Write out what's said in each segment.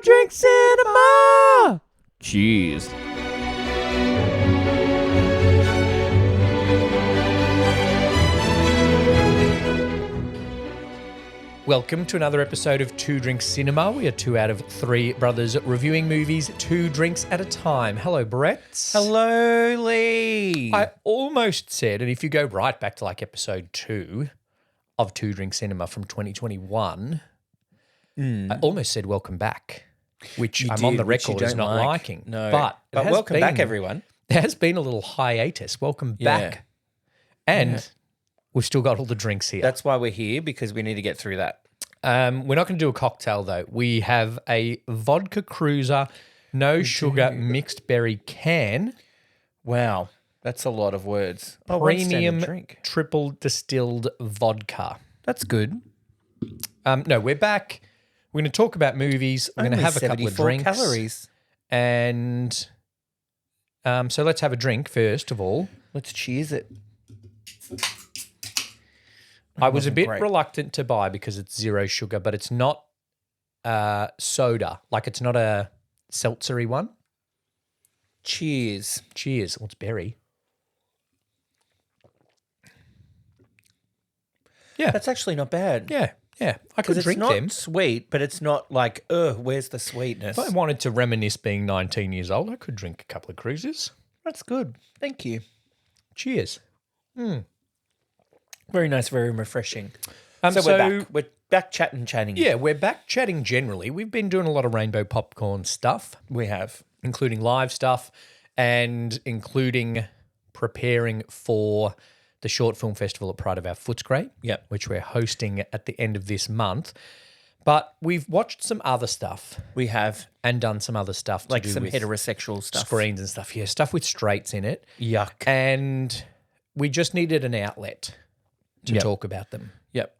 Drink Cinema! Cheers. Welcome to another episode of Two Drinks Cinema. We are two out of three brothers reviewing movies 2 drinks at a time. Hello, Brett. Hello, Lee. I almost said, and if you go right back to like episode 2 of Two Drinks Cinema from 2021, I almost said welcome back, which You I'm on did, the which you record as don't not like. liking. No. But But welcome back, everyone. There has been a little hiatus. Welcome Yeah. back. And we've still got all the drinks here. That's why we're here, because we need to get through that. We're not going to do a cocktail though. We have a vodka cruiser, no sugar mixed berry can, Wow, that's a lot of words. Oh, one standard premium drink. triple distilled vodka. That's good. No, we're back. We're going to talk about movies. We're going to Only have a couple of 74 drinks. calories. And so let's have a drink first of all. Let's cheers it. I was a wasn't bit great. reluctant to buy because it's zero sugar, but it's not soda. Like it's not a seltzery one. Cheers. Cheers. Well, it's berry. Yeah. That's actually not bad. Yeah. I could Because it's drink not them. sweet, but it's not like, where's the sweetness? If I wanted to reminisce being 19 years old, I could drink a couple of cruises. That's good. Thank you. Cheers. Very nice, very refreshing. So We're back. We're back chatting. Yeah, we're back chatting generally. We've been doing a lot of rainbow popcorn stuff, We have. including live stuff and including preparing for the Short Film Festival at Pride of Our Footscray, Yep. which we're hosting at the end of this month. But we've watched some other stuff We have. and done some other stuff to Like do some with heterosexual stuff. screens and stuff. Yeah, stuff with straights in it. Yuck. And we just needed an outlet to Yep. talk about them. Yep.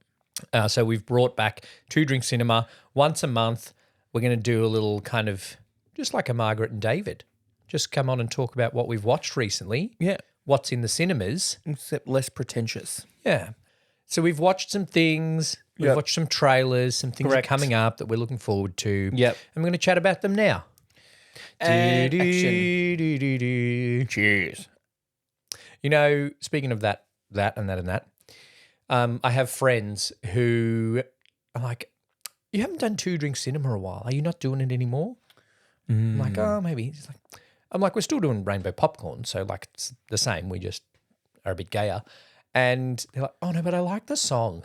So we've brought back Two Drink Cinema once a month. We're going to do a little kind of just like a Margaret and David. Just come on and talk about what we've watched recently, Yeah. what's in the cinemas. Except less pretentious. Yeah. So we've watched some things. We've Yep. watched some trailers, some things Correct. are coming up that we're looking forward to. Yep. And we're going to chat about them now. And Do, action. do, do, do. Cheers. You know, speaking of that, I have friends who are like, you haven't done Two Drink Cinema a while. Are you not doing it anymore? I'm like, oh, maybe. He's like, I'm like, we're still doing rainbow popcorn. So, like, it's the same. We just are a bit gayer. And they're like, oh, no, but I like the song.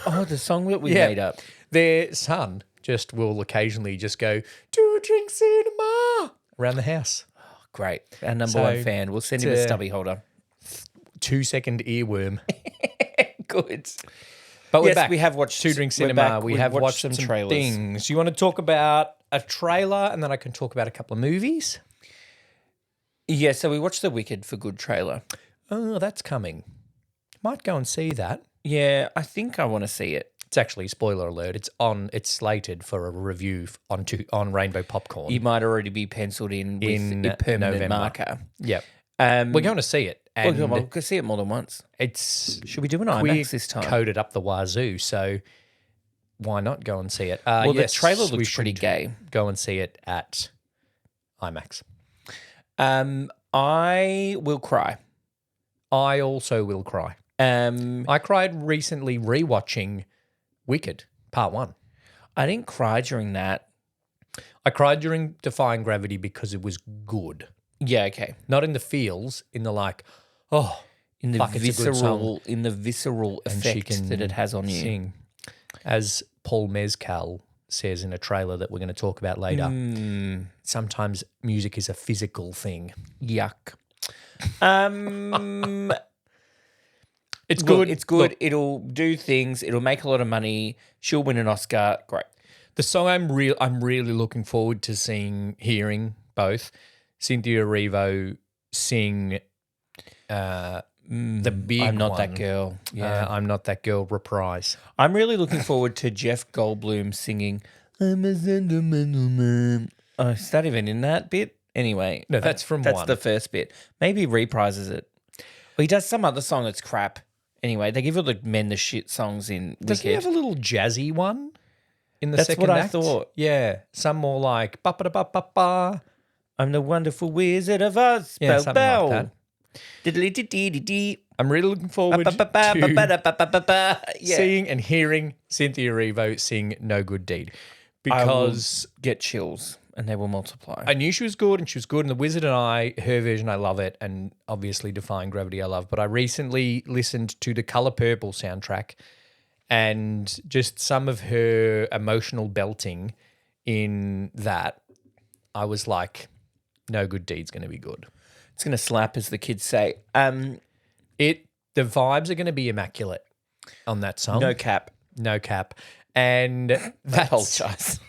Oh, the song that we Yeah. made up. Their son just will occasionally just go, Two Drink Cinema around the house. Great. Our number So, one fan. We'll send him a to- stubby holder. 2-second earworm. Good. But we're Yes, back. we have watched Two Drink we're Cinema. back. We We've have watched watched some some trailers. things. You want to talk about a trailer and then I can talk about a couple of movies? Yeah, so we watched the Wicked for Good trailer. Oh, that's coming. Might go and see that. Yeah, I think I want to see it. It's actually, spoiler alert, it's slated for a review on Rainbow Popcorn. You might already be penciled in with In a permanent November. marker. Yep. We're We're going to see it. And we'll go see it more than once. it's Should we do an queer IMAX this time? coded up the wazoo, so why not go and see it? Well, yes, the trailer we looks pretty should gay. Go and see it at IMAX. I will cry. I also will cry. I cried recently rewatching Wicked Part 1. I didn't cry during that. I cried during Defying Gravity because it was good. Yeah, okay. Not in the feels, in the like, oh, In the fuck, it's a good song. visceral And she effect can that it has on you. sing. As Paul Mescal says in a trailer that we're going to talk about later, sometimes music is a physical thing. Yuck. It's Look, good. It's good. Look, It'll do things. It'll make a lot of money. She'll win an Oscar. Great. the song I'm really looking forward to hearing both Cynthia Erivo sing the big I'm not one. that girl. Yeah. I'm Not That Girl reprise. I'm really looking forward to Jeff Goldblum singing I'm a sentimental man. Oh, is that even in that bit? Anyway. No, that's from That's one. the first bit. Maybe he reprises it. Well, he does some other song that's crap. Anyway, they give all the men the shit songs in Does he Wicked. have a little jazzy one? in the That's second what I act. thought. Yeah, some more like ba ba ba ba ba. I'm the wonderful Wizard of Oz. Yeah, Bow, something like bow. that. Diddly-dee-dee-dee-dee. I'm really looking forward to Ba-ba-ba-ba-ba-ba-ba-ba. Yeah. seeing and hearing Cynthia Erivo sing "No Good Deed" I will because get chills and they will multiply. I knew she was good and she was good. And The Wizard and I, her version, I love it. And obviously Defying Gravity, I love. But I recently listened to the Color Purple soundtrack and just some of her emotional belting in that. I was like, No Good Deed's going to be good. It's going to slap, as the kids say. The vibes are going to be immaculate on that song. No cap. No cap. And that's, Apologise.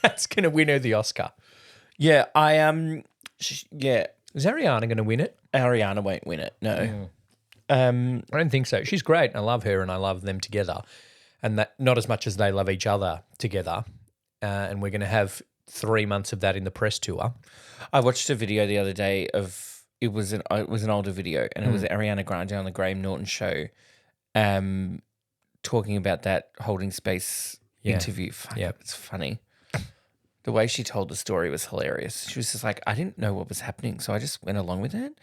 that's going to win her the Oscar. Yeah, yeah, Is Ariana going to win it? Ariana won't win it. No. I don't think so. She's great, and I love her, and I love them together, and that not as much as they love each other together. And we're going to have 3 months of that in the press tour. I watched a video the other day of it was an older video, and it was Ariana Grande on the Graham Norton show, talking about that Holding Space interview. Fuck, it's funny. The way she told the story was hilarious. She was just like, I didn't know what was happening, so I just went along with it,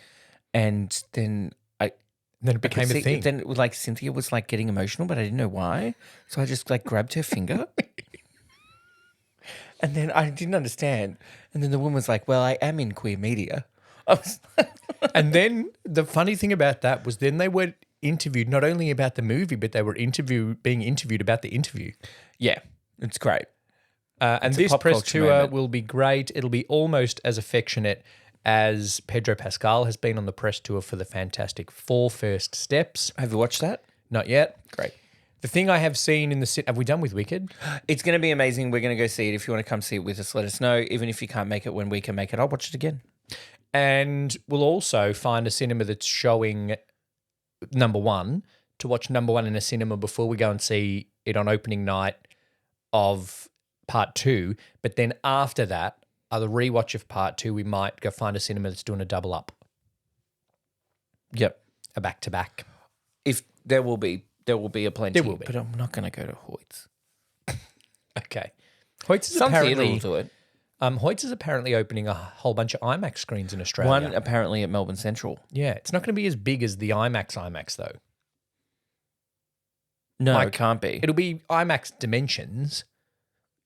and then Then it became a thing. Then it was like Cynthia was like getting emotional, but I didn't know why, so I just like grabbed her finger. And then I didn't understand. And then the woman was like, well, I am in queer media. I was And then the funny thing about that was then they were interviewed not only about the movie, but they were being interviewed about the interview. yeah, it's great. And It's a this pop press culture tour moment. will be great. It'll be almost as affectionate as Pedro Pascal has been on the press tour for the Fantastic Four First Steps. Have you watched that? Not yet. Great. The thing I have seen in the... Have we done with Wicked? It's going to be amazing. We're going to go see it. If you want to come see it with us, let us know. Even if you can't make it when we can make it, I'll watch it again. And we'll also find a cinema that's showing number one to watch number one in a cinema before we go and see it on opening night of part two. But then after that, the rewatch of part two, we might go find a cinema that's doing a double up, Yep. a back to back. If there will be a plenty. There will be. But I'm not going to go to Hoyt's. Okay. Hoyt's is Some theatre will apparently do it. Hoyt's is apparently opening a whole bunch of IMAX screens in Australia. One apparently at Melbourne Central. Yeah, it's not going to be as big as the IMAX though. No, Like, it can't be. It'll be IMAX dimensions,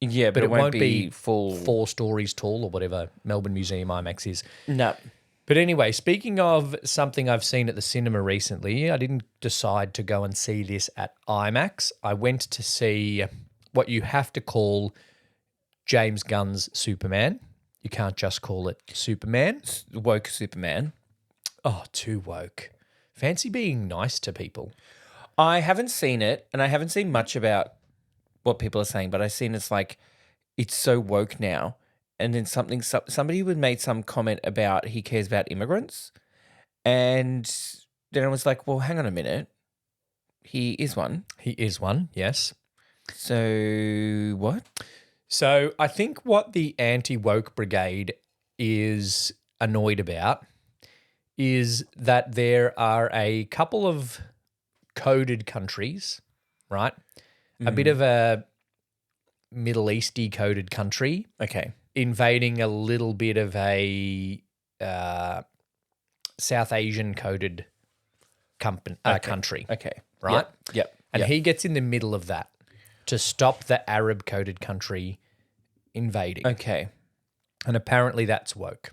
Yeah, but it won't be full. 4 stories tall or whatever Melbourne Museum IMAX is. No. But anyway, speaking of something I've seen at the cinema recently, I didn't decide to go and see this at IMAX. I went to see what you have to call James Gunn's Superman. You can't just call it Superman. Woke Superman. Oh, too woke. Fancy being nice to people. I haven't seen it, and I haven't seen much about what people are saying, but I've seen it's like it's so woke now. And then somebody would made some comment about he cares about immigrants, and then I was like, well, hang on a minute, he is one. He is one, yes. So what? So I think what the anti-woke brigade is annoyed about is that there are a couple of coded countries, right? A bit of a Middle Easty coded country Okay. invading a little bit of a South Asian coded country, Okay. right? Yep. And he gets in the middle of that to stop the Arab coded country invading. Okay. And apparently that's woke.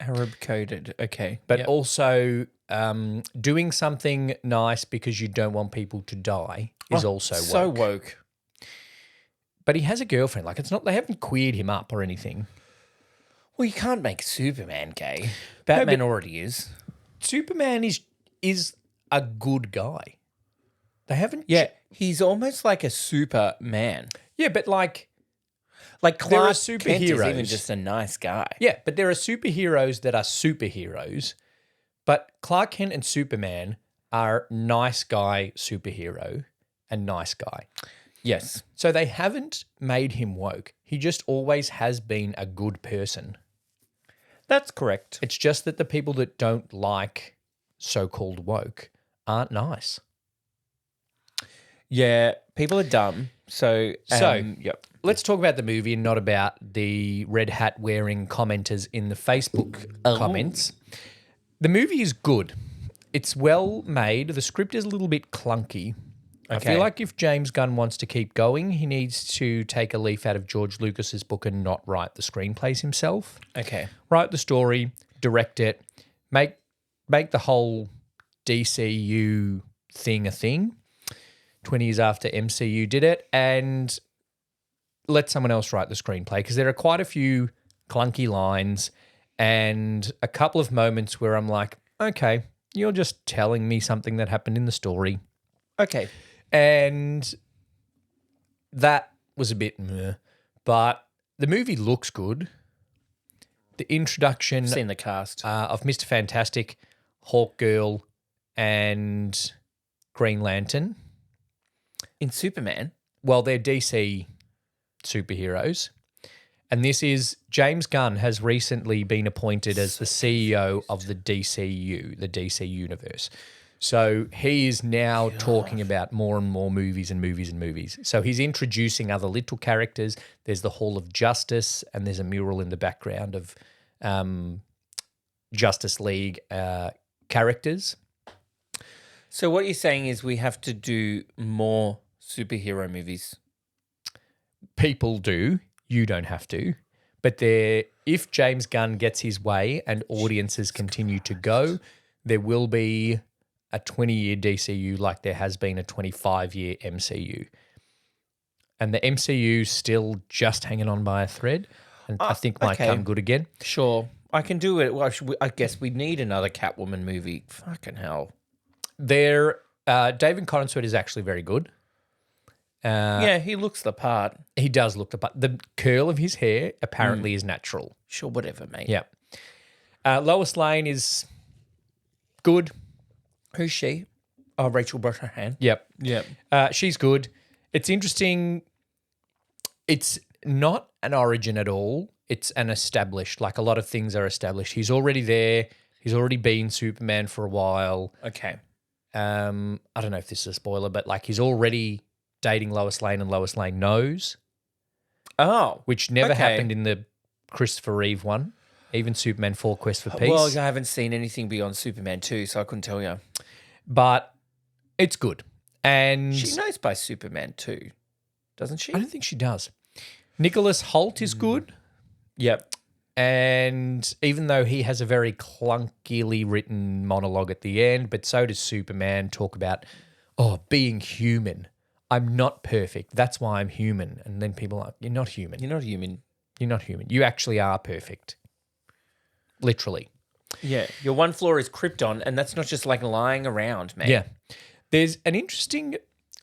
Arab coded. Okay. But Yep. also doing something nice because you don't want people to die is also woke. so woke. But he has a girlfriend. Like, it's not, they haven't queered him up or anything. Well, you can't make Superman gay. Batman already is. Superman is a good guy. They haven't. Yeah, he's almost like a Superman. Yeah, but like Like There are Clark Kent is even superheroes. just a nice guy. yeah, but there are superheroes that are superheroes. But Clark Kent and Superman are nice guy superhero and nice guy. Yes. So they haven't made him woke. He just always has been a good person. That's correct. It's just that the people that don't like so-called woke aren't nice. Yeah, people are dumb. So, yep. Let's talk about the movie and not about the red hat wearing commenters in the Facebook comments. The movie is good. It's well made. The script is a little bit clunky. I Okay. feel like if James Gunn wants to keep going, he needs to take a leaf out of George Lucas's book and not write the screenplays himself. Okay. Write the story, direct it, make the whole DCU thing a thing. 20 years after MCU did it, and let someone else write the screenplay, because there are quite a few clunky lines and a couple of moments where I'm like, okay, you're just telling me something that happened in the story. Okay. And that was a bit meh. But the movie looks good. The introduction Seen the cast. of Mr. Fantastic, Hawk Girl, and Green Lantern. In Superman. Well, they're DC superheroes. And this is James Gunn has recently been appointed as the CEO of the DCU, the DC universe. So he is now talking about more and more movies and movies and movies. So he's introducing other little characters. There's the Hall of Justice, and there's a mural in the background of Justice League characters. So what you're saying is we have to do more superhero movies. People do. You don't have to. But if James Gunn gets his way and audiences continue to go, there will be a 20-year DCU like there has been a 25-year MCU. And the MCU's still just hanging on by a thread, and I think might okay. come good again. Sure. I can do it. Well, I guess we need another Catwoman movie. Fucking hell. David Corenswet is actually very good. Yeah, he looks the part. He does look the part. The curl of his hair apparently is natural. Sure, whatever, mate. Yeah. Lois Lane is good. Who's she? Oh, Rachel Brosnahan. Yep. Yep. She's good. It's interesting. It's not an origin at all. It's an established. Like a lot of things are established. He's already there. He's already been Superman for a while. Okay. I don't know if this is a spoiler, but like he's already dating Lois Lane and Lois Lane knows, Oh. which never Okay. happened in the Christopher Reeve one, even Superman 4 Quest for Peace. Well, I haven't seen anything beyond Superman 2, so I couldn't tell you. But it's good. And She knows by Superman 2, doesn't she? I don't think she does. Nicholas Hoult is good. Yep. And even though he has a very clunkily written monologue at the end, but so does Superman talk about, being human. I'm not perfect. That's why I'm human. And then people are like, you're not human. You're not human. You're not human. You actually are perfect. Literally. Yeah. Your one flaw is Krypton, and that's not just like lying around, man. Yeah. There's an interesting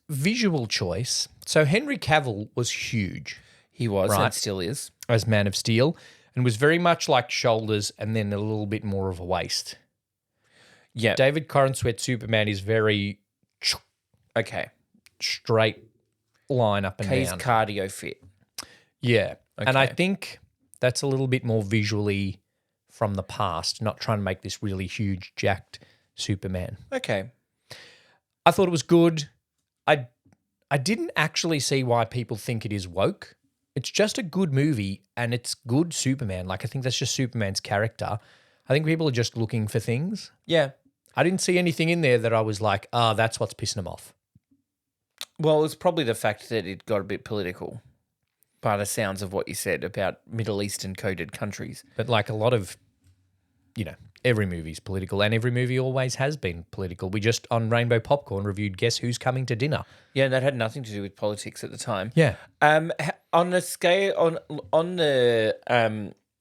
visual choice. So Henry Cavill was huge He was Right. and still is. as Man of Steel and was very much like shoulders and then a little bit more of a waist. Yeah. David Corenswet Superman is very Okay. straight line up and He's down. cardio fit. Yeah. And I Okay. think that's a little bit more visually from the past, not trying to make this really huge, jacked Superman. Okay. I thought it was good. I didn't actually see why people think it is woke. It's just a good movie and it's good Superman. Like I think that's just Superman's character. I think people are just looking for things. Yeah. I didn't see anything in there that I was like, that's what's pissing them off. Well, it's probably the fact that it got a bit political by the sounds of what you said about Middle Eastern coded countries. But like a lot of, every movie's political and every movie always has been political. We just on Rainbow Popcorn reviewed Guess Who's Coming to Dinner. Yeah, and that had nothing to do with politics at the time. Yeah. On the scale on the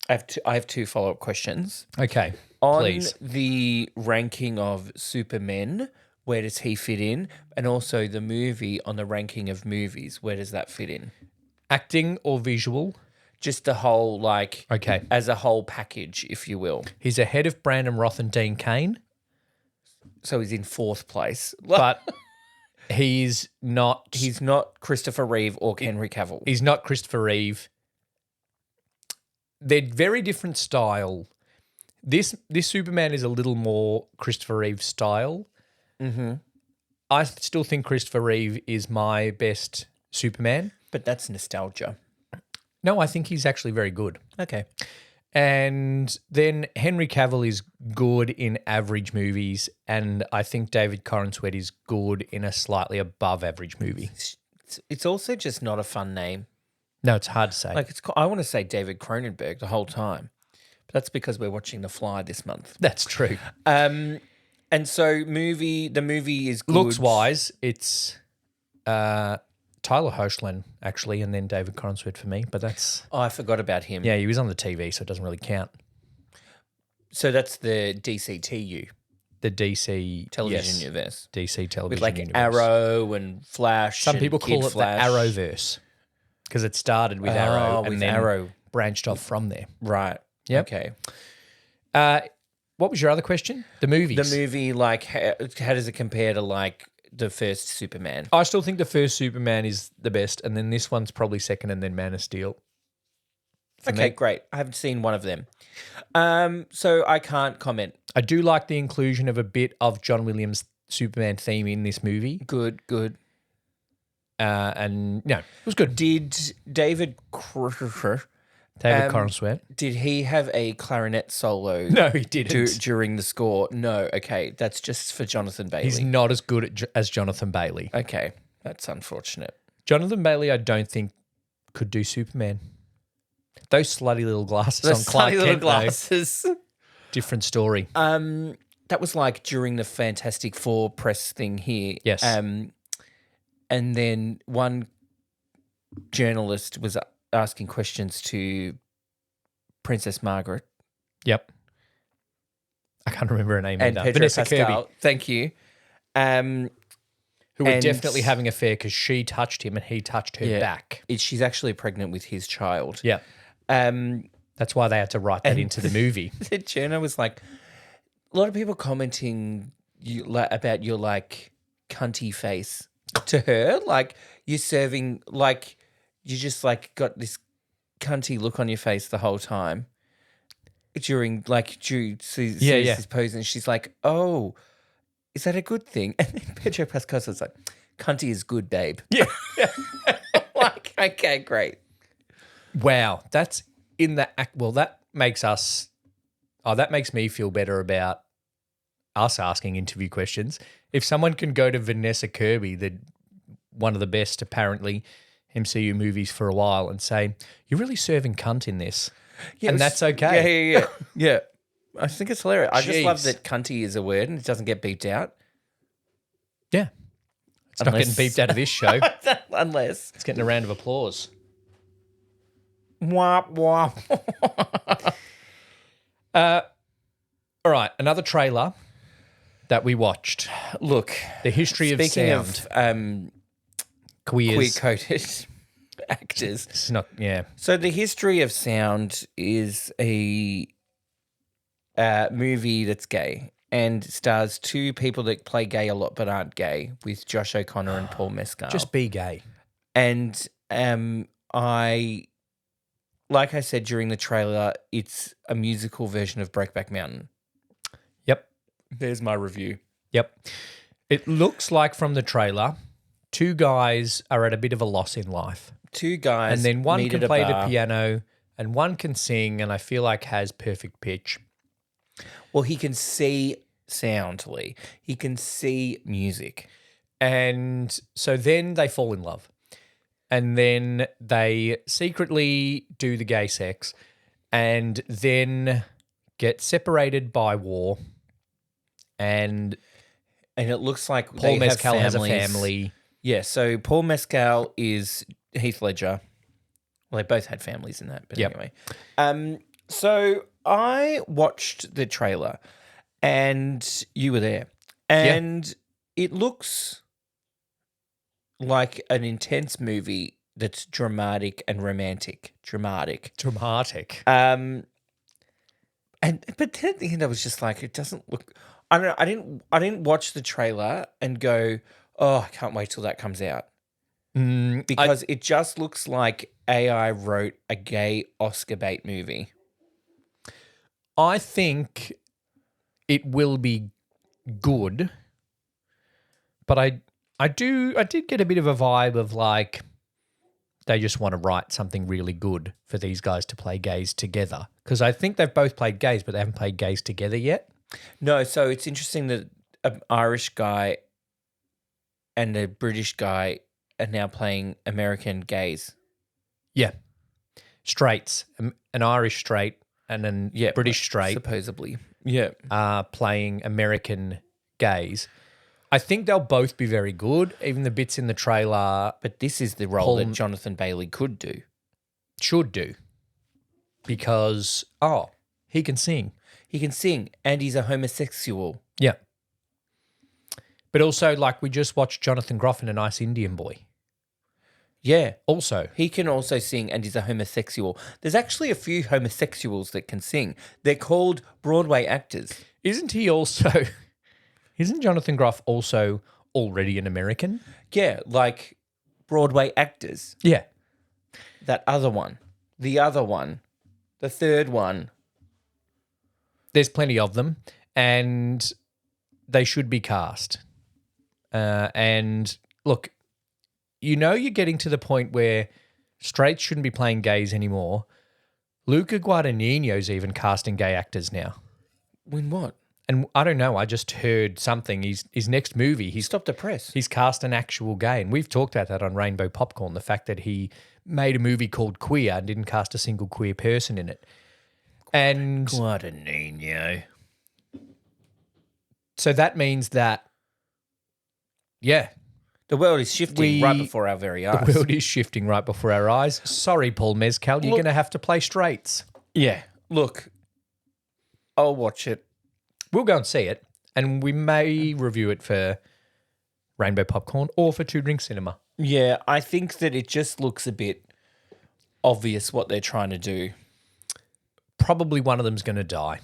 I have two follow-up questions. Okay. On Please. the ranking of Supermen, where does he fit in? And also the movie on the ranking of movies, where does that fit in? Acting or visual? Just the whole, Okay. as a whole package, if you will. He's ahead of Brandon Roth and Dean Cain, So he's in fourth place. but he's not He's not Christopher Reeve or Henry Cavill. he's not Christopher Reeve. They're very different style. This Superman is a little more Christopher Reeve style. Mm-hmm. I still think Christopher Reeve is my best Superman. But that's nostalgia. No, I think he's actually very good. Okay. And then Henry Cavill is good in average movies, and I think David Corenswet is good in a slightly above average movie. It's also just not a fun name. No, it's hard to say. Like I want to say David Cronenberg the whole time, but that's because we're watching The Fly this month. That's true. And so the movie is good. Looks wise, it's Tyler Hoechlin actually, and then David Corenswet for me. But that's Oh, I forgot about him. he was on the TV, so it doesn't really count. So that's the DCTU The DC television yes, universe DC television with like universe. Arrow and Flash. Some and people Kid call it Flash. the Arrowverse because it started with Arrow and with then Arrow. branched off from there. Right. Yep. Okay. What was your other question? The movies. The movie, like, how does it compare to like the first Superman? I still think the first Superman is the best, and then this one's probably second, and then Man of Steel. Okay, great. I haven't seen one of them, so I can't comment. I do like the inclusion of a bit of John Williams' Superman theme in this movie, Good. and it was good. Did David Corenswet. did he have a clarinet solo? No, he didn't. During the score. No. Okay, that's just for Jonathan Bailey. He's not as good as Jonathan Bailey. Okay, that's unfortunate. Jonathan Bailey, I don't think could do Superman. Those slutty little glasses The on Clark slutty little Kent, though, glasses. different story. That was like during the Fantastic Four press thing here. Yes. And then one journalist was asking questions to Princess Margaret Yep. I can't remember her name and either. Pedro Vanessa Pascal. Kirby, Thank you. who were and- definitely having an affair because she touched him and he touched her Yeah. back. She's actually pregnant with his child. Yeah. That's why they had to write that into the movie. The journal was like, a lot of people commenting about your like cunty face to her, like you're serving, like you just like got this cunty look on your face the whole time during Drew sees this pose, and she's like, "Oh, is that a good thing?" And then Pedro Pascal was like, "Cunty is good, babe." Yeah. Like, okay, great. Wow. That's in the act. Well, that makes us. Oh, that makes me feel better about us asking interview questions. If someone can go to Vanessa Kirby, one of the best apparently MCU movies for a while, and say, "You're really serving cunt in this," and that's okay. Yeah. I think it's hilarious. I just love Jeez. that cunty is a word and it doesn't get beeped out. Yeah. It's not getting beeped out of this show. Unless. It's getting a round of applause. Womp womp. All right, another trailer that we watched. Look, The history of speaking sound. of Queers. queer-coded actors. It's not, yeah. So the history of sound is a movie that's gay and stars two people that play gay a lot but aren't gay, with Josh O'Connor and Paul Mescal. Just be gay. And like I said during the trailer, it's a musical version of Breakback Mountain. Yep. There's my review. Yep. It looks like from the trailer, two guys are at a bit of a loss in life. Two guys, And then one meet can at a play bar. the piano and one can sing, and I feel like has perfect pitch. Well, he can see sound, Lee. He can see music. And so then they fall in love. And then they secretly do the gay sex and then get separated by war. And And it looks like Paul they Mescal have has a families. family. Yeah, so Paul Mescal is Heath Ledger. Well, they both had families in that, but Yep. anyway. So I watched the trailer and you were there. And it looks like an intense movie that's dramatic and romantic. Dramatic. Dramatic. But then at the end I was just like, it doesn't look, I don't know, I didn't watch the trailer and go, oh, I can't wait till that comes out. Because it just looks like AI wrote a gay Oscar bait movie. I think it will be good, but I did get a bit of a vibe of like they just want to write something really good for these guys to play gays together. Because I think they've both played gays, but they haven't played gays together yet. No, so it's interesting that an Irish guy and a British guy are now playing American gays. Yeah. Straights, an Irish straight and a British straight supposedly. Yeah. are playing American gays. I think they'll both be very good. Even the bits in the trailer But this is the role that Jonathan Bailey could do. should do. Because, he can sing. He can sing and he's a homosexual. Yeah. But also, like, we just watched Jonathan Groff in A Nice Indian Boy. Yeah. Also. He can also sing and he's a homosexual. There's actually a few homosexuals that can sing. They're called Broadway actors. Isn't Jonathan Groff also already an American? Yeah, like Broadway actors. Yeah. That other one. The other one. The third one. There's plenty of them, and they should be cast. And look, you're getting to the point where straights shouldn't be playing gays anymore. Luca Guadagnino's even casting gay actors now. When what? And I don't know, I just heard something. His next movie, he's Stop the press. He's cast an actual gay, and we've talked about that on Rainbow Popcorn, the fact that he made a movie called Queer and didn't cast a single queer person in it. And Guadagnino. so that means that, yeah, The world is shifting right before our very eyes. the world is shifting right before our eyes. Sorry, Paul Mezcal, you're going to have to play straights. Yeah. Look, I'll watch it. We'll go and see it, and we may review it for Rainbow Popcorn or for Two Drink Cinema. Yeah, I think that it just looks a bit obvious what they're trying to do. Probably one of them's going to die.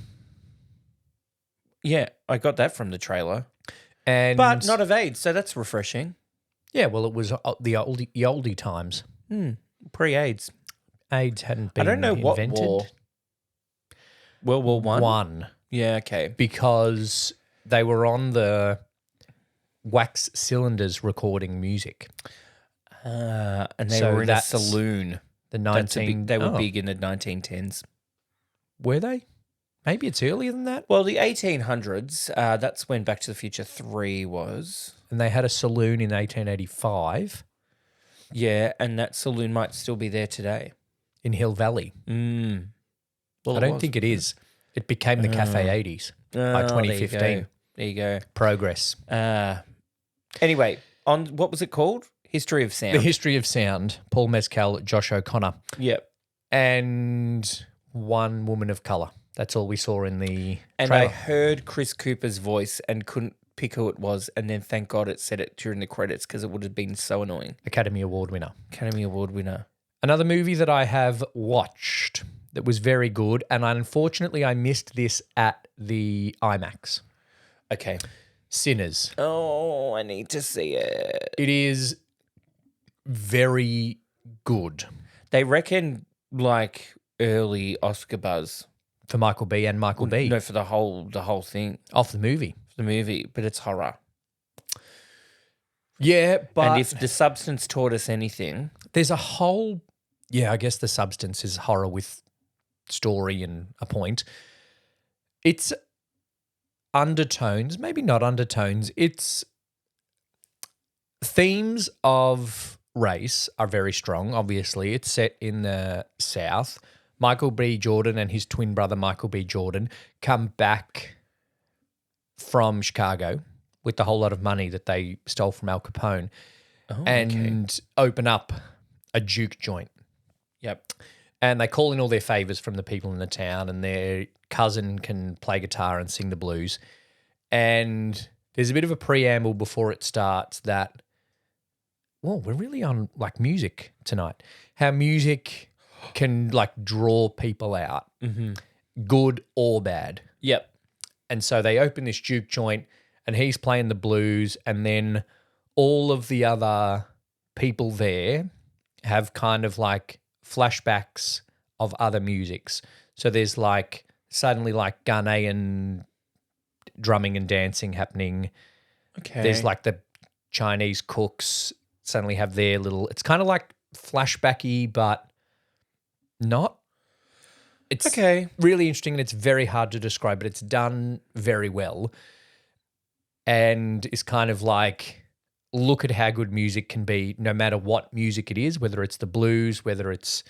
Yeah, I got that from the trailer. And But not of AIDS, so that's refreshing. yeah, well, it was the oldie times. Pre-AIDS. AIDS hadn't been I don't know invented. what war. World War One? One. Yeah, okay. Because they were on the wax cylinders recording music. And they So were in a that's saloon. The That's a 19... big, they were Oh, big in the 1910s. Were they? Maybe it's earlier than that. Well, the 1800s, that's when Back to the Future 3 was. And they had a saloon in 1885 Yeah, and that saloon might still be there today. in Hill Valley. Well, I don't think it is. It became the Cafe 80s by 2015. There you go. Progress. Anyway, on what was it called? History of Sound. The History of Sound. Paul Mezcal, Josh O'Connor. Yep. And one woman of colour. That's all we saw in the And trailer. I heard Chris Cooper's voice and couldn't pick who it was, and then thank God it said it during the credits because it would have been so annoying. Academy Award winner. Academy Award winner. Another movie that I have watched that was very good, and unfortunately I missed this at the IMAX. Okay. Sinners. Oh, I need to see it. It is very good They reckon like early Oscar buzz. for Michael B. and Michael B. No, for the whole thing, Off the movie. the movie, but it's horror. Yeah, but And if The Substance taught us anything, there's a whole... Yeah, I guess The Substance is horror with story and a point. It's undertones, maybe not undertones. It's themes of race are very strong, obviously. It's set in the South. Michael B. Jordan and his twin brother, Michael B. Jordan, come back from Chicago with the whole lot of money that they stole from Al Capone and open up a juke joint. yep. And they call in all their favors from the people in the town, and their cousin can play guitar and sing the blues. And there's a bit of a preamble before it starts that, well, we're really on like music tonight. How music can like draw people out, good or bad. Yep. And so they open this juke joint and he's playing the blues, and then all of the other people there have kind of like flashbacks of other musics. So there's like suddenly like Ghanaian drumming and dancing happening. Okay. There's like the Chinese cooks suddenly have their little, it's kind of like flashbacky, but not. It's Okay. really interesting and it's very hard to describe, but it's done very well. And it's kind of like, look at how good music can be, no matter what music it is, whether it's the blues, whether it's,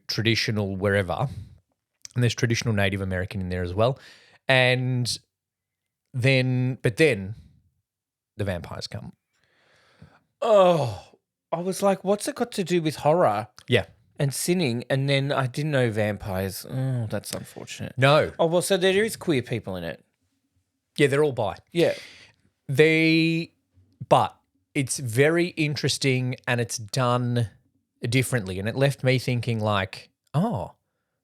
traditional, wherever. And there's traditional Native American in there as well. And then the vampires come. Oh, I was like, what's it got to do with horror Yeah. and sinning? And then I didn't know vampires. Oh, that's unfortunate. No. Oh, well, so there is queer people in it. Yeah, they're all bi. Yeah. But it's very interesting and it's done differently. And it left me thinking like, oh,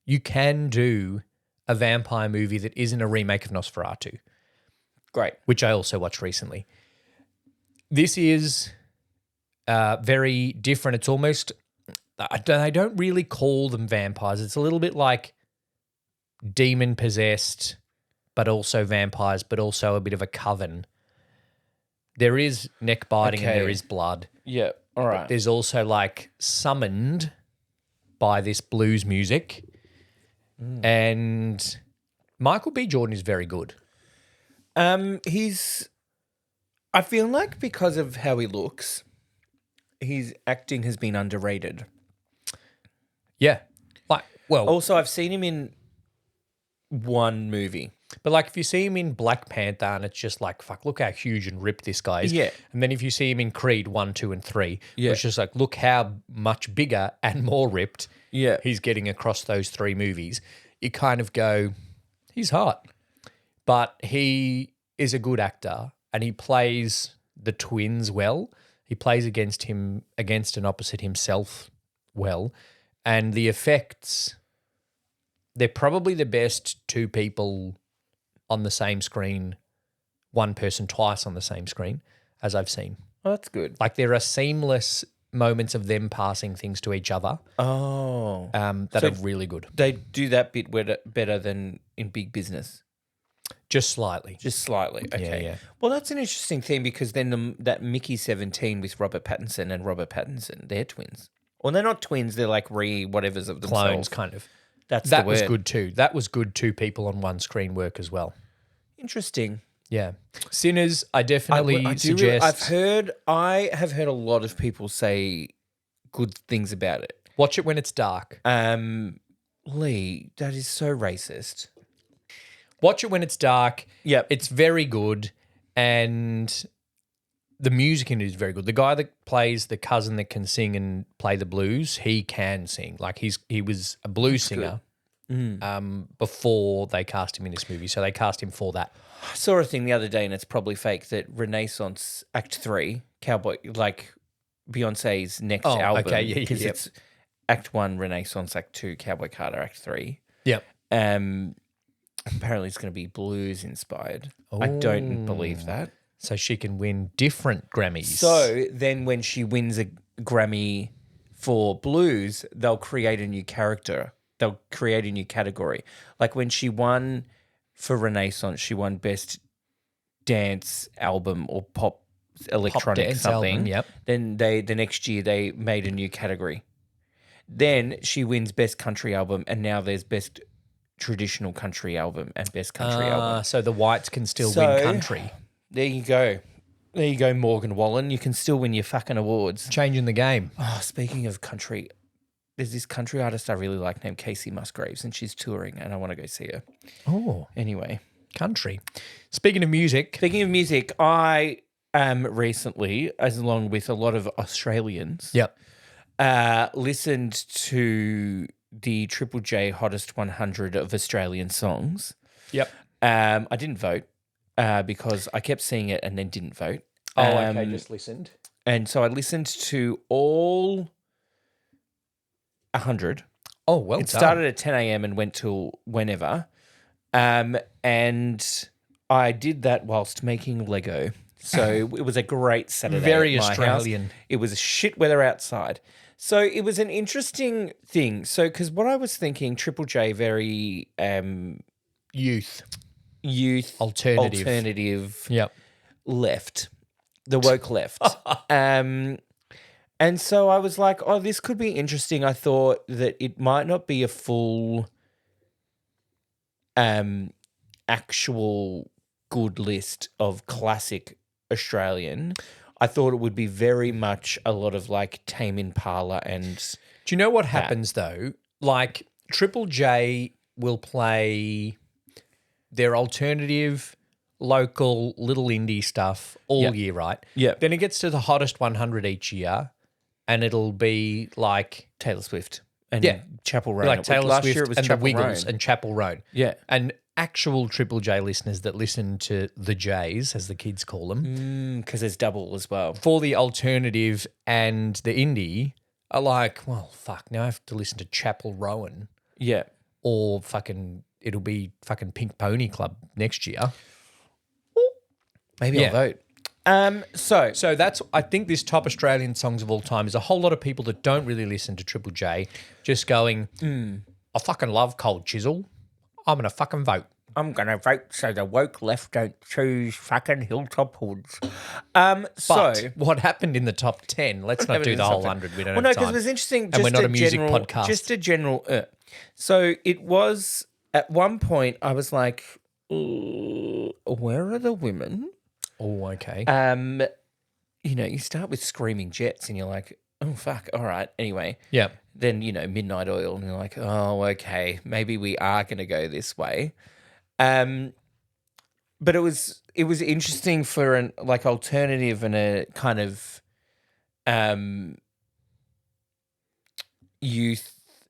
you can do a vampire movie that isn't a remake of Nosferatu, Great. which I also watched recently. This is very different. It's almost, I don't really call them vampires. It's a little bit like demon possessed, but also vampires, but also a bit of a coven. There is neck biting and Okay. there is blood. Yeah. All right. There's also like summoned by this blues music. And Michael B. Jordan is very good. I feel like because of how he looks, his acting has been underrated. Yeah. Also, I've seen him in one movie. But like if you see him in Black Panther and it's just like, fuck, look how huge and ripped this guy is. Yeah. And then if you see him in Creed 1, 2, and 3, Yeah. it's just like, look how much bigger and more ripped Yeah. he's getting across those 3 movies. You kind of go, he's hot. But he is a good actor and he plays the twins well. He plays against and opposite himself well. And the effects, they're probably the best 2 people on the same screen, one person twice on the same screen, as I've seen. Oh, that's good. Like there are seamless moments of them passing things to each other Oh. that So- are really good. They do that bit better than in Big Business. Just slightly. Just slightly. Okay. yeah. Well, that's an interesting thing because then that Mickey 17 with Robert Pattinson, they're twins. Well, they're not twins. They're like whatevers of themselves. Clones, kind of. That's That the was word. good too. That was good 2 people on one screen work as well. Interesting. Yeah. Sinners, I definitely I suggest. I have heard a lot of people say good things about it. Watch it when it's dark. Lee, that is so racist. Watch it when it's dark. Yep. It's very good. And the music in it is very good. The guy that plays the cousin that can sing and play the blues, he can sing. Like he was a blues singer before they cast him in this movie. So they cast him for that. I saw a thing the other day, and it's probably fake, that Renaissance Act 3, Cowboy, like Beyonce's next Oh, album. okay, yeah, because yeah. it's Act 1, Renaissance, Act 2, Cowboy Carter, Act 3. Yep. Apparently it's going to be blues inspired. I don't believe that. So she can win different Grammys. So then when she wins a Grammy for blues, they'll create a new character. They'll create a new category. Like when she won for Renaissance, she won Best Dance Album or Pop Electronic dance something. album, yep. Then the next year they made a new category. Then she wins Best Country Album, and now there's Best Traditional Country Album and Best Country Album. So the whites can still So- win country. There you go. There you go, Morgan Wallen. You can still win your fucking awards. Changing the game. Oh, speaking of country, there's this country artist I really like named Casey Musgraves, and she's touring, and I want to go see her. Oh, Anyway, country. Speaking of music, speaking of music, I recently, as along with a lot of Australians, yep. listened to the Triple J Hottest 100 of Australian songs. Yep. I didn't vote because I kept seeing it and then didn't vote. just listened. And so I listened to all 100. Oh, well It started at 10 a.m. and went till whenever. And I did that whilst making Lego. So it was a great Saturday. Very at my Australian. house. It was shit weather outside. So it was an interesting thing. So, because what I was thinking, Triple J, very Youth. youth, Alternative. Yep. left, the woke left. And And so I was like, oh, this could be interesting. I thought that it might not be a full actual good list of classic Australian. I thought it would be very much a lot of like Tame Impala and Do you know what happens though? Like Triple J will play their alternative, local, little indie stuff all Yep. year, right? Yep. Then it gets to the hottest 100 each year, and it'll be like Taylor Swift and Yeah. Chapel Roan. like Taylor Last Swift year it was and the Chapel Wiggles Roan. and Chapel Roan. Yeah. And actual Triple J listeners that listen to the J's, as the kids call them, Because there's double as well. for the alternative and the indie are like, well, fuck, now I have to listen to Chapel Rowan Yeah. or it'll be fucking Pink Pony Club next year. Maybe Yeah. I'll vote. So So I think this top Australian songs of all time is a whole lot of people that don't really listen to Triple J just going, I fucking love Cold Chisel. I'm going to fucking vote. I'm going to vote so the woke left don't choose fucking Hilltop Hoods. But what happened in the top 10? Let's not do the whole 100. We don't Well, no, have because time. it was interesting. And Just we're not a music general, podcast. Just a general. So it was at one point. I was like, "Where are the women?" Oh, okay. You start with Screaming Jets, and you're like, "Oh fuck, all right." Anyway, yeah. then Midnight Oil, and you're like, "Oh, okay, maybe we are going to go this way." But it was interesting for an like alternative and a kind of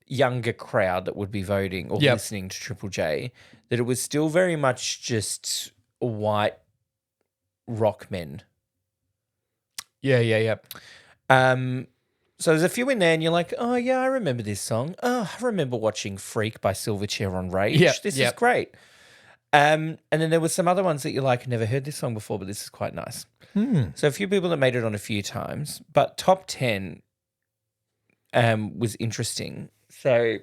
younger crowd that would be voting or Yep. listening to Triple J, that it was still very much just white rock men. Yeah. So there's a few in there, and you're like, oh yeah, I remember this song. Oh, I remember watching Freak by Silverchair on Rage. Yep, This yep. is great. And then there were some other ones that you're like, never heard this song before, but this is quite nice. So a few people that made it on a few times, but top 10 was interesting. So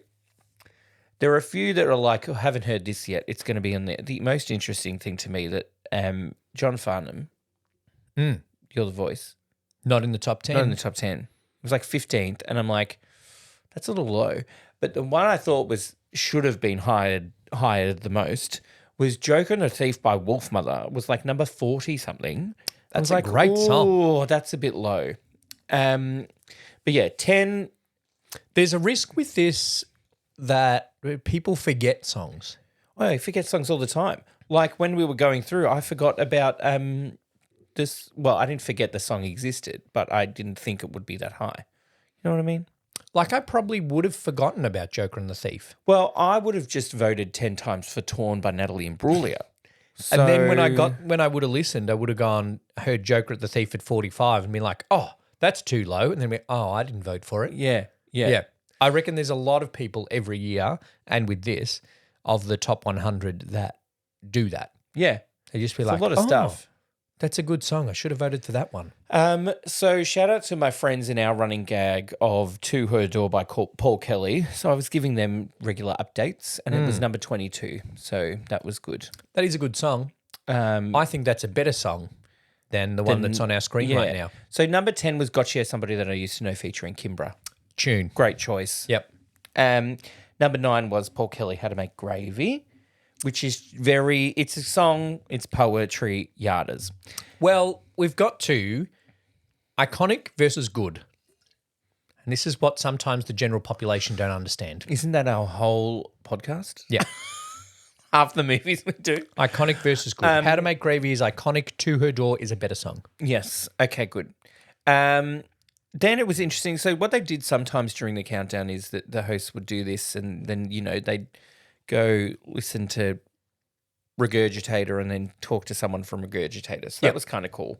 there are a few that are like, oh, haven't heard this yet. It's going to be in there. The most interesting thing to me that John Farnham, You're the Voice, Not in the top 10. not in the top 10. It was like 15th, and I'm like, that's a little low. But the one I thought should have been higher the most was Joker and the Thief by Wolfmother. It was like number 40 something. That's a great song. Oh, that's a bit low. But yeah, 10. There's a risk with this that people forget songs. Oh, I forget songs all the time. Like when we were going through, I forgot about this. Well, I didn't forget the song existed, but I didn't think it would be that high. You know what I mean? Like I probably would have forgotten about Joker and the Thief. Well, I would have just voted 10 times for Torn by Natalie Imbruglia. And then when I would have listened, I would have heard Joker at the Thief at 45 and been like, oh, that's too low. And then I didn't vote for it. Yeah. Yeah. I reckon there's a lot of people every year, and with this, of the top 100 that do that. Yeah. They just be It's like, a lot of stuff. That's a good song. I should have voted for that one. So shout out to my friends in our running gag of To Her Door by Paul Kelly. So I was giving them regular updates, and it was number 22. So that was good. That is a good song. I think that's a better song than the one that's on our screen right now. So number 10 was Gotcha, Somebody That I Used to Know featuring Kimbra. Tune. Great choice. Yep. Number 9 was Paul Kelly, How to Make Gravy, which is it's a song, it's poetry, yardas. Well, we've got to iconic versus good. And this is what sometimes the general population don't understand. Isn't that our whole podcast? Yeah. Half the movies we do. Iconic versus good. How to Make Gravy is iconic. To Her Door is a better song. Yes. Okay, good. Then it was interesting. So what they did sometimes during the countdown is that the hosts would do this, and then, they'd go listen to Regurgitator and then talk to someone from Regurgitator. So that was kind of cool.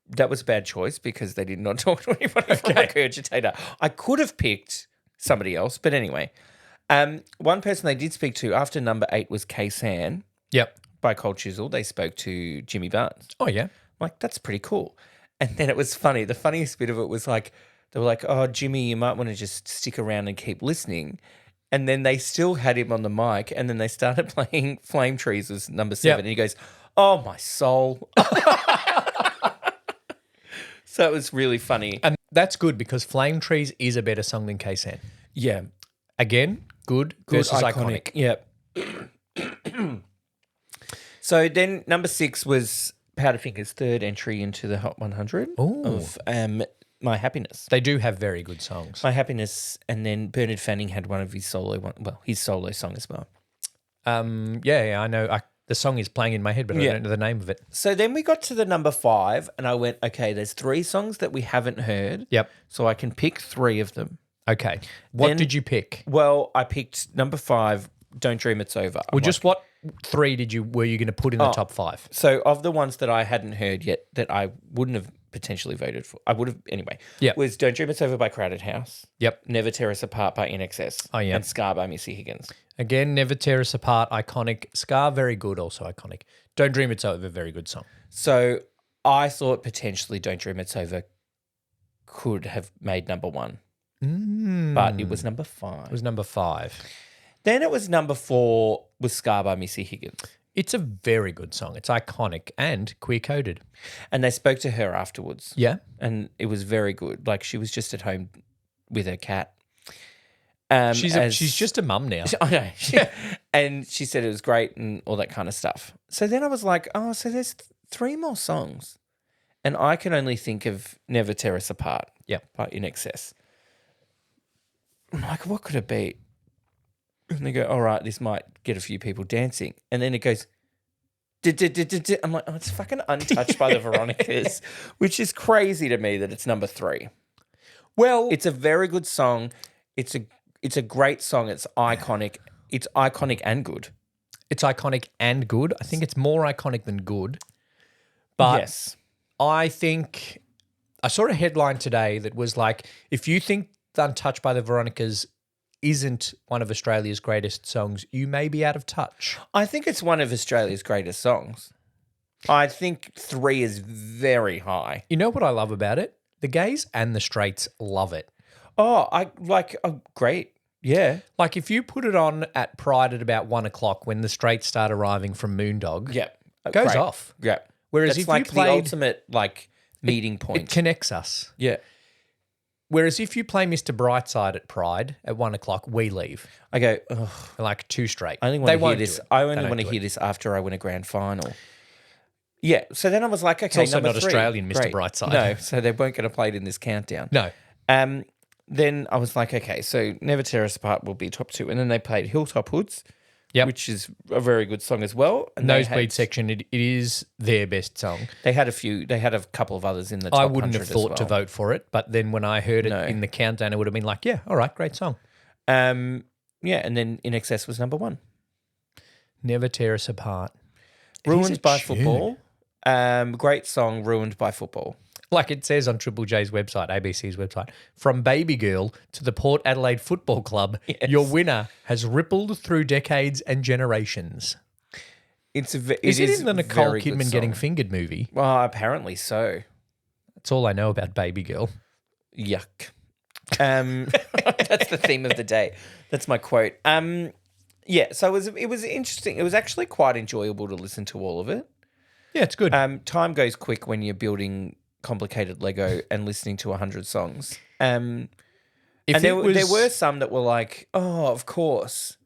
That was a bad choice because they did not talk to anybody from Regurgitator. I could have picked somebody else, but anyway. One person they did speak to after number 8 was K-San Yep. by Cold Chisel. They spoke to Jimmy Barnes. Oh, yeah. I'm like, that's pretty cool. And then it was funny. The funniest bit of it was like, they were like, oh, Jimmy, you might want to just stick around and keep listening. And then they still had him on the mic, and then they started playing Flame Trees as number 7. Yep. And he goes, oh, my soul. So it was really funny. That's good because Flame Trees is a better song than Kaysen. Yeah. Again, good versus iconic. Yep. So then number 6 was Powderfinger's third entry into the Hot 100 of My Happiness. They do have very good songs. My Happiness, and then Bernard Fanning had one of his his solo song as well. Yeah, I know. The song is playing in my head, but I don't know the name of it. So then we got to the number 5, and I went, okay, there's 3 songs that we haven't heard. Yep. So I can pick 3 of them. Okay. What Then- did you pick? Well, I picked number 5, Don't Dream It's Over. Well, just what 3 were you going to put in the top 5? So of the ones that I hadn't heard yet that I wouldn't have potentially voted for, I would have anyway. Yep. Was Don't Dream It's Over by Crowded House. Yep. Never Tear Us Apart by INXS. Oh, yeah. And Scar by Missy Higgins. Again, Never Tear Us Apart, iconic. Scar, very good, also iconic. Don't Dream It's Over, very good song. So I thought potentially Don't Dream It's Over could have made number 1. But it was number 5. It was number 5. Then it was number 4 was Scar by Missy Higgins. It's a very good song. It's iconic and queer-coded. And they spoke to her afterwards. Yeah? And it was very good. Like she was just at home with her cat. She's just a mum now. I know. And she said it was great and all that kind of stuff. So then I was like, oh, so there's 3 more songs. And I can only think of Never Tear Us Apart. Yeah. By INXS. I'm like, what could it be? And they go, all right, this might get a few people dancing. And then it goes, I'm like, oh, it's fucking Untouched by the Veronicas, which is crazy to me that it's number 3. Well, It's a very good song. It's a great song. It's iconic. It's iconic and good. it's iconic and good. I think it's more iconic than good. But yes. I think I saw a headline today that was like, if you think Untouched by the Veronicas isn't one of Australia's greatest songs, you may be out of touch. I think it's one of Australia's greatest songs. I think 3 is very high. You know what I love about it? The gays and the straights love it. Great. Yeah. Like if you put it on at Pride at about 1 o'clock when the straights start arriving from Moondog, Yeah. goes Great. off. Yeah. Whereas That's if like you played, the ultimate meeting it point. connects us. Yeah. Whereas if you play Mr. Brightside at Pride at 1 o'clock, we leave. I go, ugh. Like 2 straight. I only They want to hear won't do this. it. I They only don't want to do hear it. this after I win a grand final. Yeah. So then I was like, okay, It's also number not 3. Australian, Mr. Great. Brightside. No, so they weren't going to play it in this countdown. No. Then I was like, okay, so Never Tear Us Apart will be top 2. And then they played Hilltop Hoods, Yep. which is a very good song as well. And Nosebleed section, it is their best song. They had a couple of others in the top I wouldn't 100 have thought as to well. vote for it, but then when I heard it No. in the countdown, it would have been like, yeah, all right, great song. Yeah, and then In Excess was number 1. Never Tear Us Apart. It is a Ruined by tune. Football. Great song, Ruined by Football. Like it says on Triple J's website, ABC's website, from Baby Girl to the Port Adelaide Football Club, your winner has rippled through decades and generations. Is Is it in the Nicole Kidman Getting Fingered movie? Well, apparently so. That's all I know about Baby Girl. Yuck. That's the theme of the day. That's my quote. Yeah, so it was interesting. It was actually quite enjoyable to listen to all of it. Yeah, it's good. Time goes quick when you're building complicated Lego and listening to 100 songs. If There it was- were some that were like, oh, of course,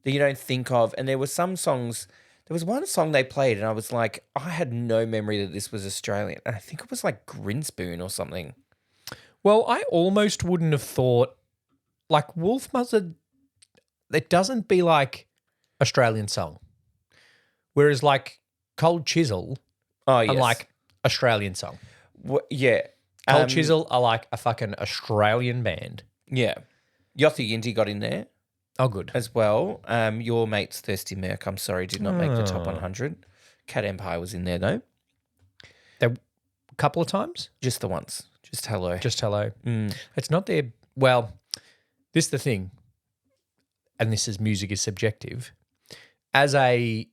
that you don't think of. And there were some songs. There was one song they played, and I was like, I had no memory that this was Australian. And I think it was like Grinspoon or something. Well, I almost wouldn't have thought, like Wolf Mother, it doesn't be like Australian song. Whereas like Cold Chisel, Oh, yes. I'm like Australian song. Yeah. Cold Chisel are like a fucking Australian band. Yeah. Yothu Yinti got in there Oh, good. as well. Your mate's Thirsty Merc, I'm sorry, did not make the Oh. top 100. Cat Empire was in there, though. A couple of times? Just the once. Just hello. Just hello. Mm. It's not their, well, this is the thing, and this is music is subjective. As a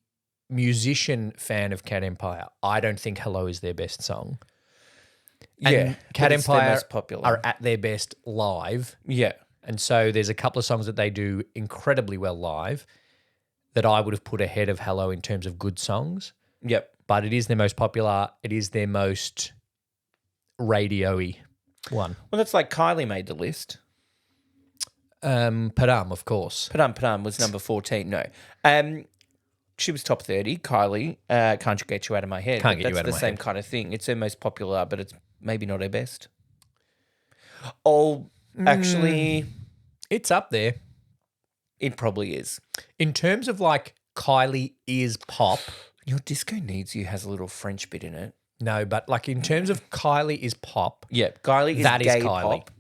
musician fan of Cat Empire, I don't think Hello is their best song. And Yeah. Cat but it's their Empire most popular. are at their best live. Yeah. And so there's a couple of songs that they do incredibly well live that I would have put ahead of Hello in terms of good songs. Yep. But it is their most popular. It is their most radio-y. One. Well, that's like Kylie made the list. Padam, of course. Padam Padam was number 14. No. She was top 30. Kylie, Can't You Get You Out of My Head. Can't But Get You that's Out of the My same Head. kind of thing. It's her most popular, but it's maybe not her best. Oh, actually, It's up there. it probably is. In terms of like Kylie is pop, Your Disco Needs You has a little French bit in it. no, but like in terms of Kylie is pop, Yeah, Kylie is That is gay Kylie. pop.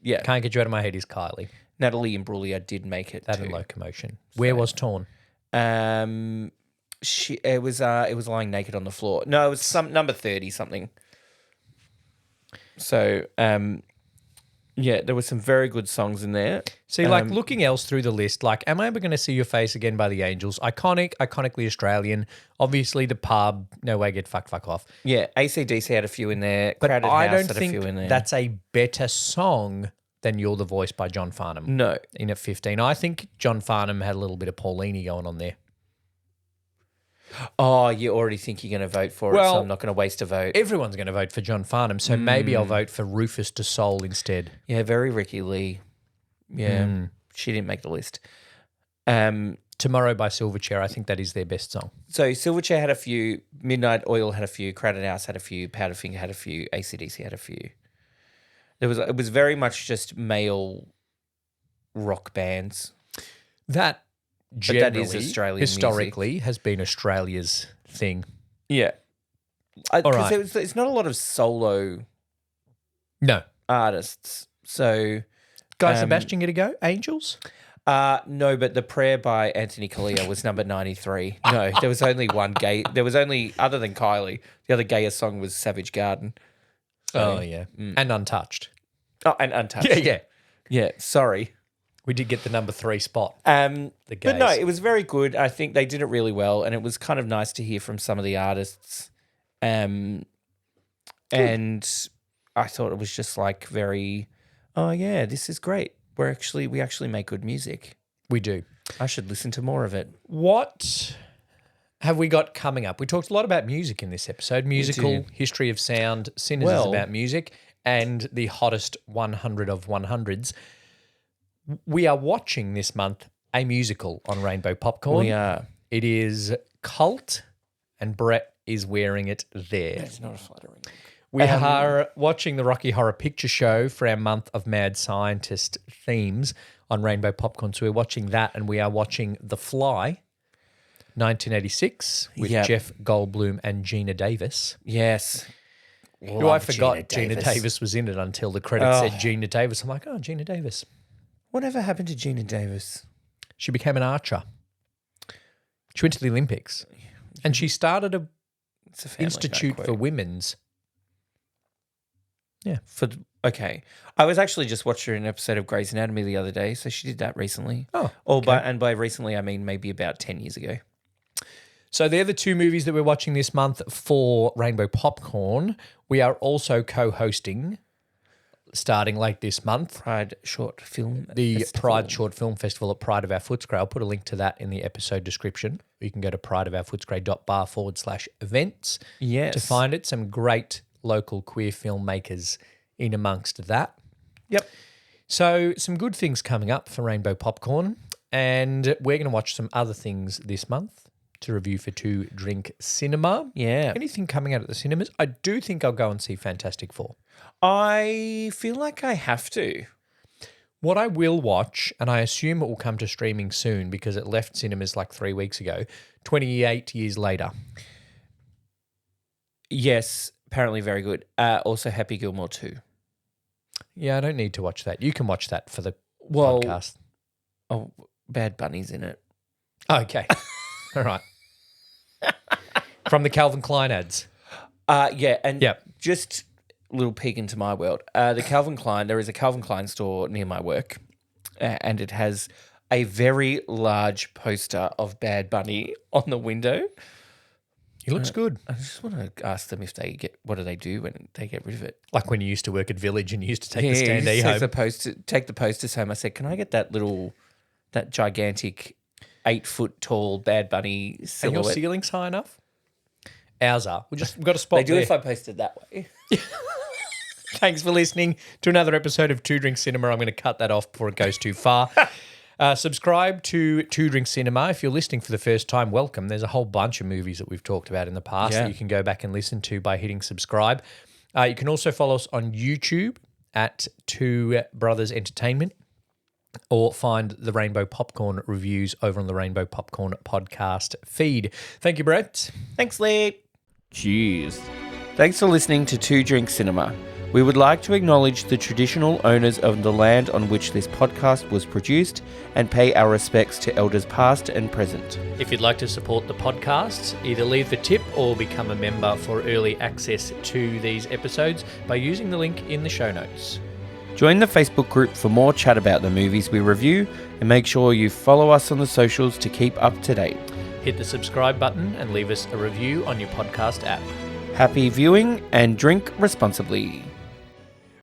Yeah, Can't Get You Out of My Head is Kylie. Natalie Imbruglia did make it That too. and Locomotion. Where was Torn? It was lying naked on the floor. No, it was some number 30 something. So, yeah, there were some very good songs in there. See, like looking else through the list, like, am I ever going to see your face again by the Angels? Iconically Australian. Obviously, the pub. No way, get fuck off. Yeah, AC/DC had a few in there. But Crowded I House don't had a think few in there. that's a better song than "You're the Voice" by John Farnham. No. In at 15, I think John Farnham had a little bit of Paulini going on there. Oh, you already think you're going to vote for it, Well, so I'm not going to waste a vote. Everyone's going to vote for John Farnham, so maybe I'll vote for Rufus Du Sol instead. Yeah, very Ricky Lee. Yeah, she didn't make the list. Tomorrow by Silverchair, I think that is their best song. So Silverchair had a few, Midnight Oil had a few, Crowded House had a few, Powderfinger had a few, AC/DC had a few. It was very much just male rock bands. That that generally, is Australian historically, has been Australia's thing. Yeah. All right. Because it's not a lot of solo No. artists. So, Guy Sebastian get a go? Angels? no, but The Prayer by Anthony Kalia was number 93. No, there was only one gay. There was only, other than Kylie, the other gayest song was Savage Garden. Oh, yeah. And Untouched. Oh, and Untouched. Yeah. Yeah, sorry. We did get the number 3 spot. But no, gays. it was very good. I think they did it really well, and it was kind of nice to hear from some of the artists. And I thought it was just like very, oh yeah, this is great. We actually make good music. We do. I should listen to more of it. What have we got coming up? We talked a lot about music in this episode. Musical, history of sound, Sinners is about music, and the hottest 100 of 100s. We are watching this month a musical on Rainbow Popcorn. We are. It is Cult, and Brett is wearing it there. It's not a flattering. We are watching the Rocky Horror Picture Show for our month of Mad Scientist themes on Rainbow Popcorn. So we're watching that, and we are watching The Fly, 1986, with Jeff Goldblum and Gina Davis. Yes. Who I forgot Gina Davis was in it until the credits said Gina Davis. I'm like, oh, Gina Davis. Whatever happened to Gina Davis? She became an archer. She went to the Olympics. And she started an It's a Family Guy institute quote. for women's. Yeah. Okay. I was actually just watching an episode of Grey's Anatomy the other day, so she did that recently. Oh, by recently I mean maybe about 10 years ago. So they're the 2 movies that we're watching this month for Rainbow Popcorn. We are also co-hosting, starting late this month, Pride Short Film the Festival. Pride Short Film Festival at Pride of Our Footscray. I'll put a link to that in the episode description. You can go to prideofourfootscray.bar/events Yes. to find it. Some great local queer filmmakers in amongst that. Yep. So some good things coming up for Rainbow Popcorn, and we're going to watch some other things this month to review for 2 Drink Cinema. Yeah. Anything coming out at the cinemas? I do think I'll go and see Fantastic Four. I feel like I have to. What I will watch, and I assume it will come to streaming soon because it left cinemas like 3 weeks ago, 28 Years Later. Yes, apparently very good. Also Happy Gilmore 2. Yeah, I don't need to watch that. You can watch that for the Well, podcast. Oh, Bad Bunny's in it. Okay. All right. From the Calvin Klein ads. Yeah, and Yep. just a little peek into my world. There is a Calvin Klein store near my work, and it has a very large poster of Bad Bunny on the window. He looks good. I just want to ask them if what do they do when they get rid of it? Like when you used to work at Village and you used to take the he standee takes home. take the posters home. I said, can I get that gigantic 8-foot tall Bad Bunny And silhouette? your ceiling's high enough? Ours are. We've got a spot They do there. if I posted that way. Thanks for listening to another episode of Two Drink Cinema. I'm going to cut that off before it goes too far. Subscribe to Two Drink Cinema. If you're listening for the first time, welcome. There's a whole bunch of movies that we've talked about in the past that you can go back and listen to by hitting subscribe. You can also follow us on YouTube at Two Brothers Entertainment, or find the Rainbow Popcorn reviews over on the Rainbow Popcorn podcast feed. Thank you, Brett. Thanks, Lee. Cheers. Thanks for listening to Two Drink Cinema. We would like to acknowledge the traditional owners of the land on which this podcast was produced and pay our respects to elders past and present. If you'd like to support the podcast, either leave the tip or become a member for early access to these episodes by using the link in the show notes. Join the Facebook group for more chat about the movies we review, and make sure you follow us on the socials to keep up to date. Hit the subscribe button and leave us a review on your podcast app. Happy viewing and drink responsibly.